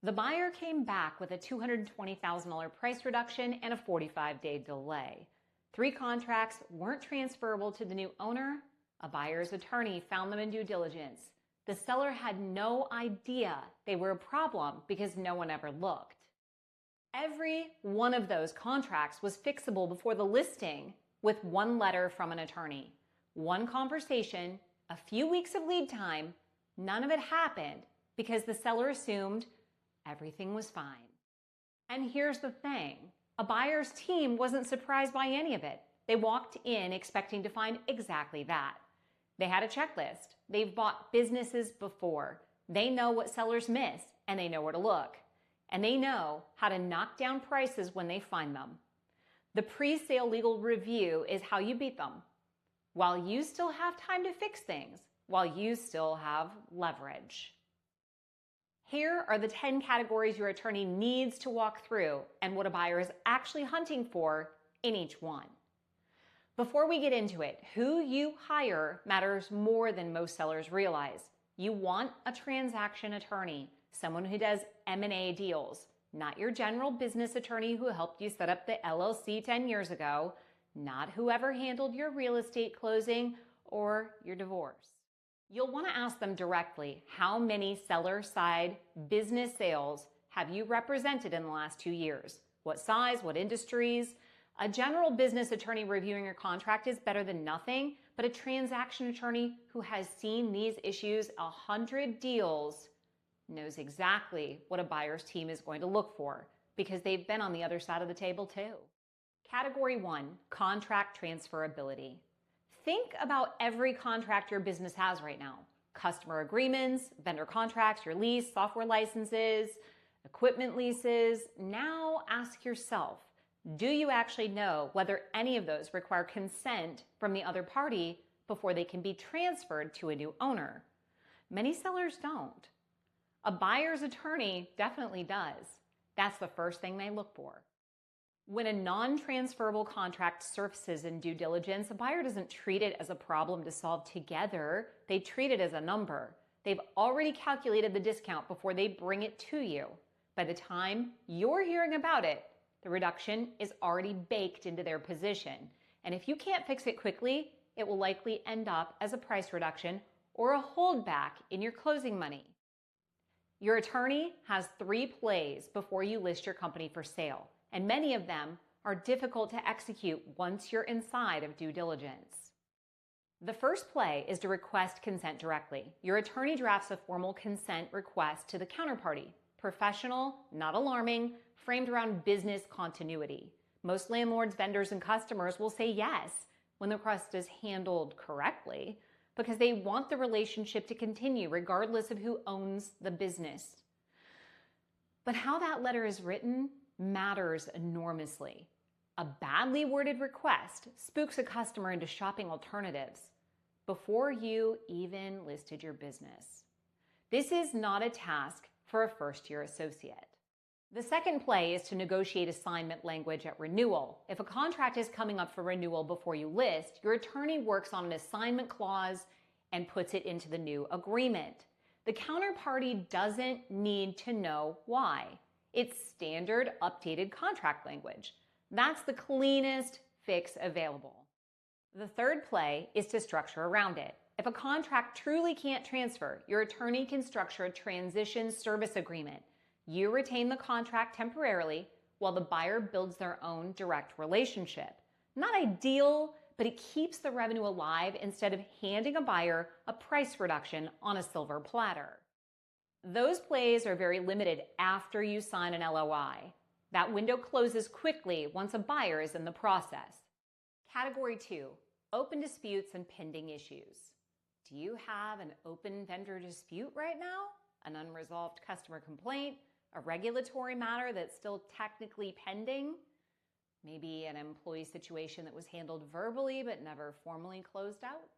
The buyer came back with a $220,000 price reduction and a 45-day delay. 3 contracts weren't transferable to the new owner. A buyer's attorney found them in due diligence. The seller had no idea they were a problem because no one ever looked. Every one of those contracts was fixable before the listing with 1 letter from an attorney. 1 conversation, a few weeks of lead time, none of it happened because the seller assumed everything was fine. And here's the thing, a buyer's team wasn't surprised by any of it. They walked in expecting to find exactly that. They had a checklist. They've bought businesses before. They know what sellers miss, and they know where to look. And they know how to knock down prices when they find them. The pre-sale legal review is how you beat them, while you still have time to fix things, while you still have leverage. Here are the 10 categories your attorney needs to walk through and what a buyer is actually hunting for in each one. Before we get into it, who you hire matters more than most sellers realize. You want a transaction attorney, someone who does M&A deals, not your general business attorney who helped you set up the LLC 10 years ago, not whoever handled your real estate closing or your divorce. You'll want to ask them directly, how many seller-side business sales have you represented in the last 2 years? What size, what industries? A general business attorney reviewing your contract is better than nothing, but a transaction attorney who has seen these issues 100 deals knows exactly what a buyer's team is going to look for because they've been on the other side of the table too. Category 1, contract transferability. Think about every contract your business has right now. Customer agreements, vendor contracts, your lease, software licenses, equipment leases. Now ask yourself, do you actually know whether any of those require consent from the other party before they can be transferred to a new owner? Many sellers don't. A buyer's attorney definitely does. That's the first thing they look for. When a non-transferable contract surfaces in due diligence, a buyer doesn't treat it as a problem to solve together. They treat it as a number. They've already calculated the discount before they bring it to you. By the time you're hearing about it, the reduction is already baked into their position. And if you can't fix it quickly, it will likely end up as a price reduction or a holdback in your closing money. Your attorney has 3 plays before you list your company for sale, and many of them are difficult to execute once you're inside of due diligence. The first play is to request consent directly. Your attorney drafts a formal consent request to the counterparty. Professional, not alarming, framed around business continuity. Most landlords, vendors, and customers will say yes when the request is handled correctly because they want the relationship to continue regardless of who owns the business. But how that letter is written matters enormously. A badly worded request spooks a customer into shopping alternatives before you even listed your business. This is not a task for a first-year associate. The second play is to negotiate assignment language at renewal. If a contract is coming up for renewal before you list, your attorney works on an assignment clause and puts it into the new agreement. The counterparty doesn't need to know why. It's standard updated contract language. That's the cleanest fix available. The third play is to structure around it. If a contract truly can't transfer, your attorney can structure a transition service agreement. You retain the contract temporarily while the buyer builds their own direct relationship. Not ideal, but it keeps the revenue alive instead of handing a buyer a price reduction on a silver platter. Those plays are very limited after you sign an LOI. That window closes quickly once a buyer is in the process. Category 2, open disputes and pending issues. Do you have an open vendor dispute right now? An unresolved customer complaint? A regulatory matter that's still technically pending? Maybe an employee situation that was handled verbally but never formally closed out?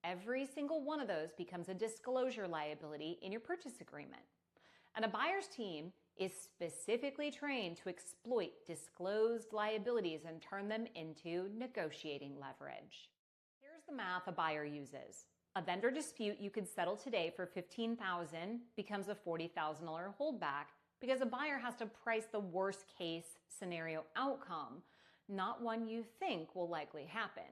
Every single one of those becomes a disclosure liability in your purchase agreement. And a buyer's team is specifically trained to exploit disclosed liabilities and turn them into negotiating leverage. Here's the math a buyer uses. A vendor dispute you could settle today for $15,000 becomes a $40,000 holdback because a buyer has to price the worst case scenario outcome, not one you think will likely happen.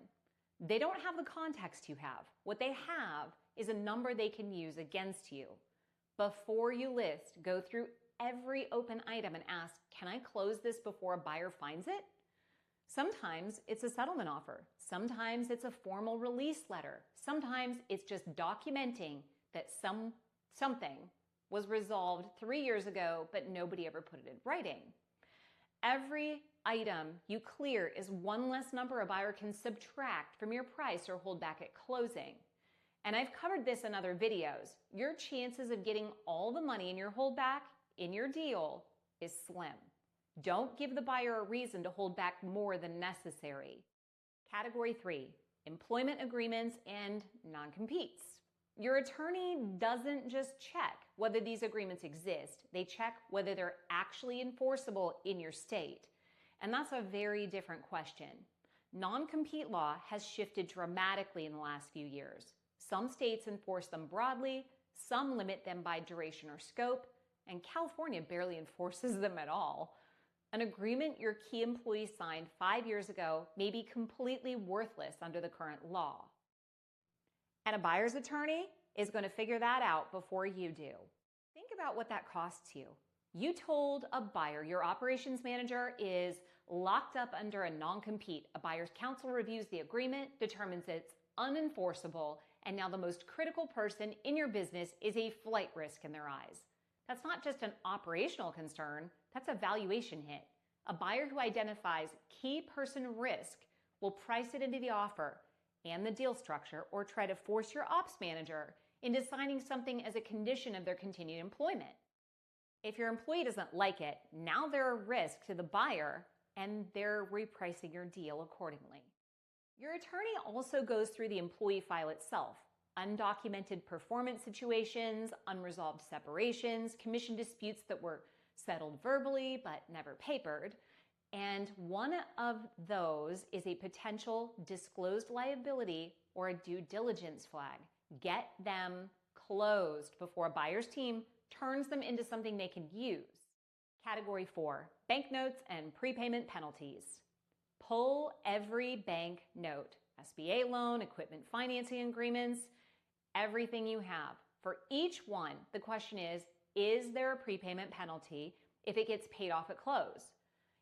They don't have the context you have. What they have is a number they can use against you. Before you list, go through every open item and ask, can I close this before a buyer finds it? Sometimes it's a settlement offer. Sometimes it's a formal release letter. Sometimes it's just documenting that something was resolved 3 years ago, but nobody ever put it in writing. Every item you clear is one less number a buyer can subtract from your price or hold back at closing. And I've covered this in other videos. Your chances of getting all the money in your holdback in your deal is slim. Don't give the buyer a reason to hold back more than necessary. Category 3, employment agreements and non-competes. Your attorney doesn't just check whether these agreements exist. They check whether they're actually enforceable in your state. And that's a very different question. Non-compete law has shifted dramatically in the last few years. Some states enforce them broadly, some limit them by duration or scope, and California barely enforces them at all. An agreement your key employee signed 5 years ago may be completely worthless under the current law. And a buyer's attorney is going to figure that out before you do. Think about what that costs you. You told a buyer your operations manager is locked up under a non-compete. A buyer's counsel reviews the agreement, determines it's unenforceable, and now the most critical person in your business is a flight risk in their eyes. That's not just an operational concern, that's a valuation hit. A buyer who identifies key person risk will price it into the offer and the deal structure or try to force your ops manager into signing something as a condition of their continued employment. If your employee doesn't like it, now they're a risk to the buyer and they're repricing your deal accordingly. Your attorney also goes through the employee file itself. Undocumented performance situations, unresolved separations, commission disputes that were settled verbally but never papered. And one of those is a potential disclosed liability or a due diligence flag. Get them closed before a buyer's team turns them into something they can use. Category 4, banknotes and prepayment penalties. Pull every bank note, SBA loan, equipment financing agreements, everything you have. For each one, the question is there a prepayment penalty if it gets paid off at close?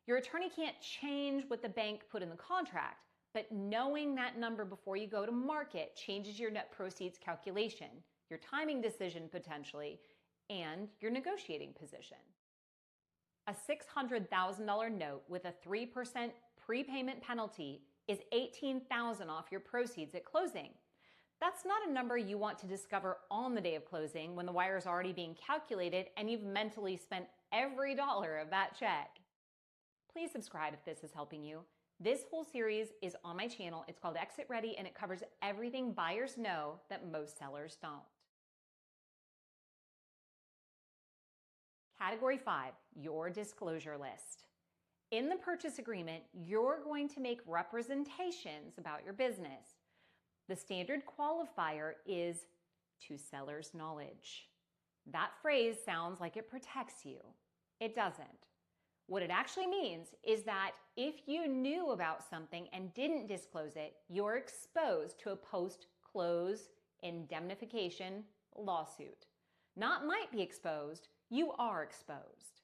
Your attorney can't change what the bank put in the contract, but knowing that number before you go to market changes your net proceeds calculation, your timing decision potentially, and your negotiating position. A $600,000 note with a 3% prepayment penalty is $18,000 off your proceeds at closing. That's not a number you want to discover on the day of closing when the wire is already being calculated and you've mentally spent every dollar of that check. Please subscribe if this is helping you. This whole series is on my channel. It's called Exit Ready and it covers everything buyers know that most sellers don't. Category 5, your disclosure list. In the purchase agreement, you're going to make representations about your business. The standard qualifier is to seller's knowledge. That phrase sounds like it protects you. It doesn't. What it actually means is that if you knew about something and didn't disclose it, you're exposed to a post-close indemnification lawsuit. Not might be exposed, you are exposed.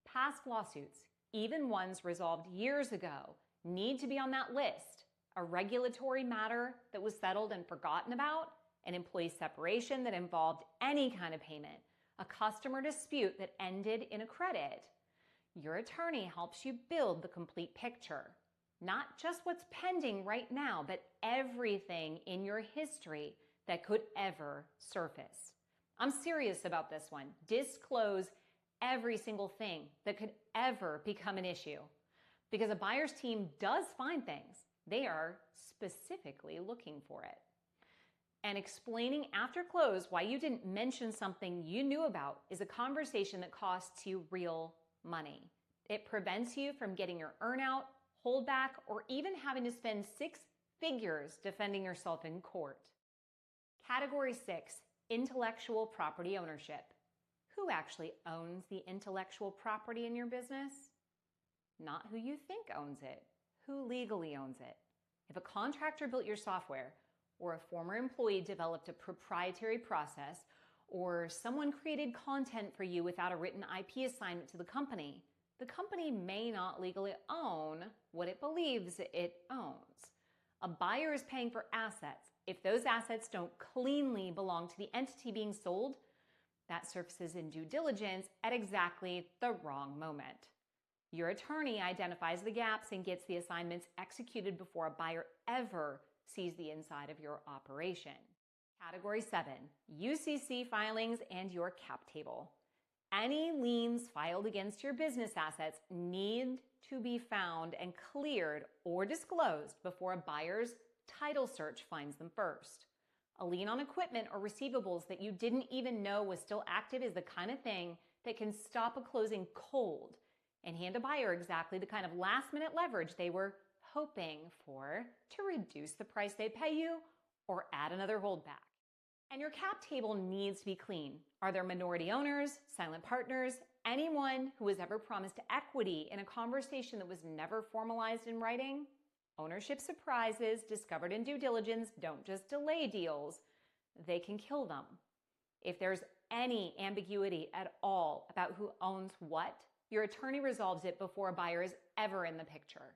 Past lawsuits, even ones resolved years ago, need to be on that list. A regulatory matter that was settled and forgotten about, an employee separation that involved any kind of payment, a customer dispute that ended in a credit. Your attorney helps you build the complete picture. Not just what's pending right now, but everything in your history that could ever surface. I'm serious about this one. Disclose every single thing that could ever become an issue. Because a buyer's team does find things. They are specifically looking for it. And explaining after close why you didn't mention something you knew about is a conversation that costs you real money. It prevents you from getting your earnout, holdback, or even having to spend 6 figures defending yourself in court. Category 6, intellectual property ownership. Who actually owns the intellectual property in your business? Not who you think owns it, who legally owns it. If a contractor built your software, or a former employee developed a proprietary process, or someone created content for you without a written IP assignment to the company may not legally own what it believes it owns. A buyer is paying for assets. If those assets don't cleanly belong to the entity being sold, that surfaces in due diligence at exactly the wrong moment. Your attorney identifies the gaps and gets the assignments executed before a buyer ever sees the inside of your operation. Category 7, UCC filings and your cap table. Any liens filed against your business assets need to be found and cleared or disclosed before a buyer's title search finds them first. A lien on equipment or receivables that you didn't even know was still active is the kind of thing that can stop a closing cold and hand a buyer exactly the kind of last-minute leverage they were hoping for to reduce the price they pay you or add another holdback. And your cap table needs to be clean. Are there minority owners, silent partners, anyone who has ever promised equity in a conversation that was never formalized in writing? Ownership surprises discovered in due diligence don't just delay deals, they can kill them. If there's any ambiguity at all about who owns what, your attorney resolves it before a buyer is ever in the picture.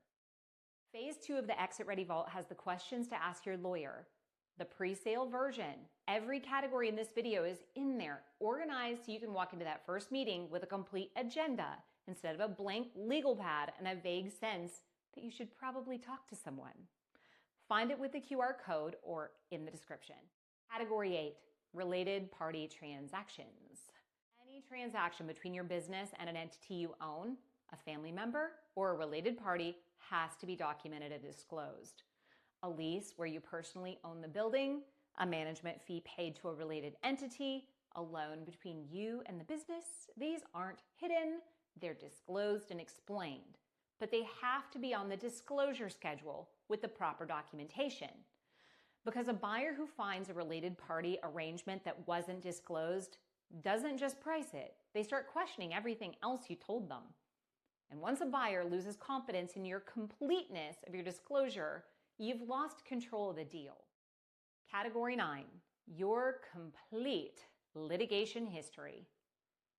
Phase 2 of the Exit Ready Vault has the questions to ask your lawyer. The pre-sale version, every category in this video is in there, organized so you can walk into that first meeting with a complete agenda instead of a blank legal pad and a vague sense that you should probably talk to someone. Find it with the QR code or in the description. Category 8, related party transactions. Any transaction between your business and an entity you own, a family member, or a related party has to be documented and disclosed. A lease where you personally own the building, a management fee paid to a related entity, a loan between you and the business, these aren't hidden, they're disclosed and explained. But they have to be on the disclosure schedule with the proper documentation. Because a buyer who finds a related party arrangement that wasn't disclosed doesn't just price it, they start questioning everything else you told them. And once a buyer loses confidence in your completeness of your disclosure, you've lost control of the deal. Category 9, your complete litigation history.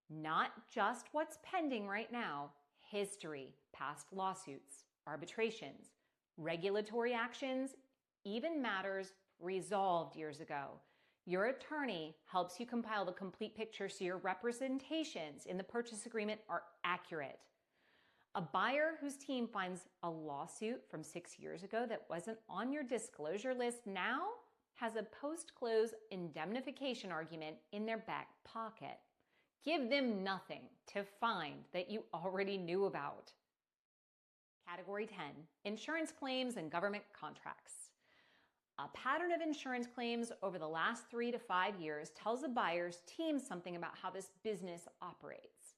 Not just what's pending right now, history, past lawsuits, arbitrations, regulatory actions, even matters resolved years ago. Your attorney helps you compile the complete picture so your representations in the purchase agreement are accurate. A buyer whose team finds a lawsuit from 6 years ago that wasn't on your disclosure list now has a post-close indemnification argument in their back pocket. Give them nothing to find that you already knew about. Category 10, insurance claims and government contracts. A pattern of insurance claims over the last 3 to 5 years tells the buyer's team something about how this business operates.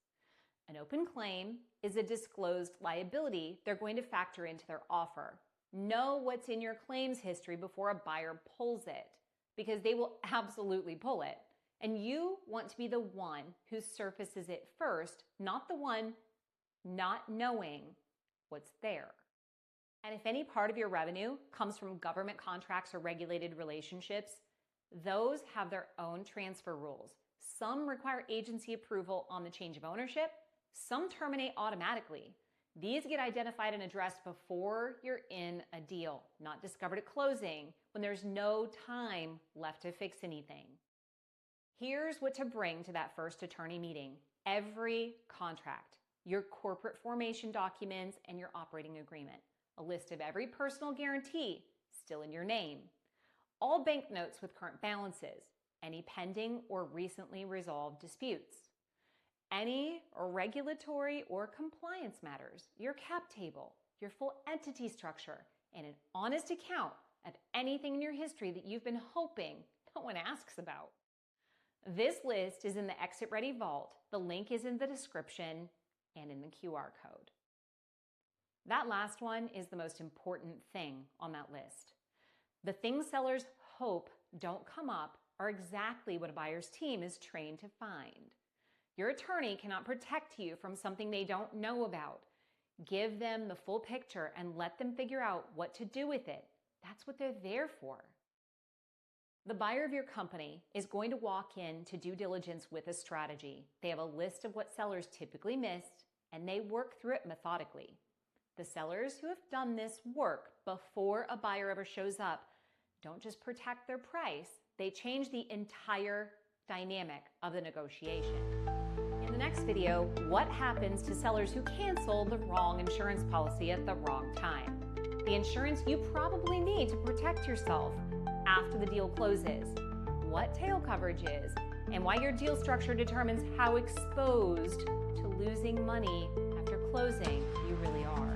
An open claim is a disclosed liability they're going to factor into their offer. Know what's in your claims history before a buyer pulls it, because they will absolutely pull it. And you want to be the one who surfaces it first, not the one not knowing what's there. And if any part of your revenue comes from government contracts or regulated relationships, those have their own transfer rules. Some require agency approval on the change of ownership. Some terminate automatically. These get identified and addressed before you're in a deal, not discovered at closing when there's no time left to fix anything. Here's what to bring to that first attorney meeting. Every contract, your corporate formation documents, and your operating agreement. A list of every personal guarantee still in your name. All bank notes with current balances. Any pending or recently resolved disputes. Any regulatory or compliance matters, your cap table, your full entity structure, and an honest account of anything in your history that you've been hoping no one asks about. This list is in the Exit Ready Vault. The link is in the description and in the QR code. That last one is the most important thing on that list. The things sellers hope don't come up are exactly what a buyer's team is trained to find. Your attorney cannot protect you from something they don't know about. Give them the full picture and let them figure out what to do with it. That's what they're there for. The buyer of your company is going to walk into due diligence with a strategy. They have a list of what sellers typically miss, and they work through it methodically. The sellers who have done this work before a buyer ever shows up don't just protect their price, they change the entire dynamic of the negotiation. In the next video, what happens to sellers who cancel the wrong insurance policy at the wrong time? The insurance you probably need to protect yourself after the deal closes, what tail coverage is, and why your deal structure determines how exposed to losing money after closing you really are.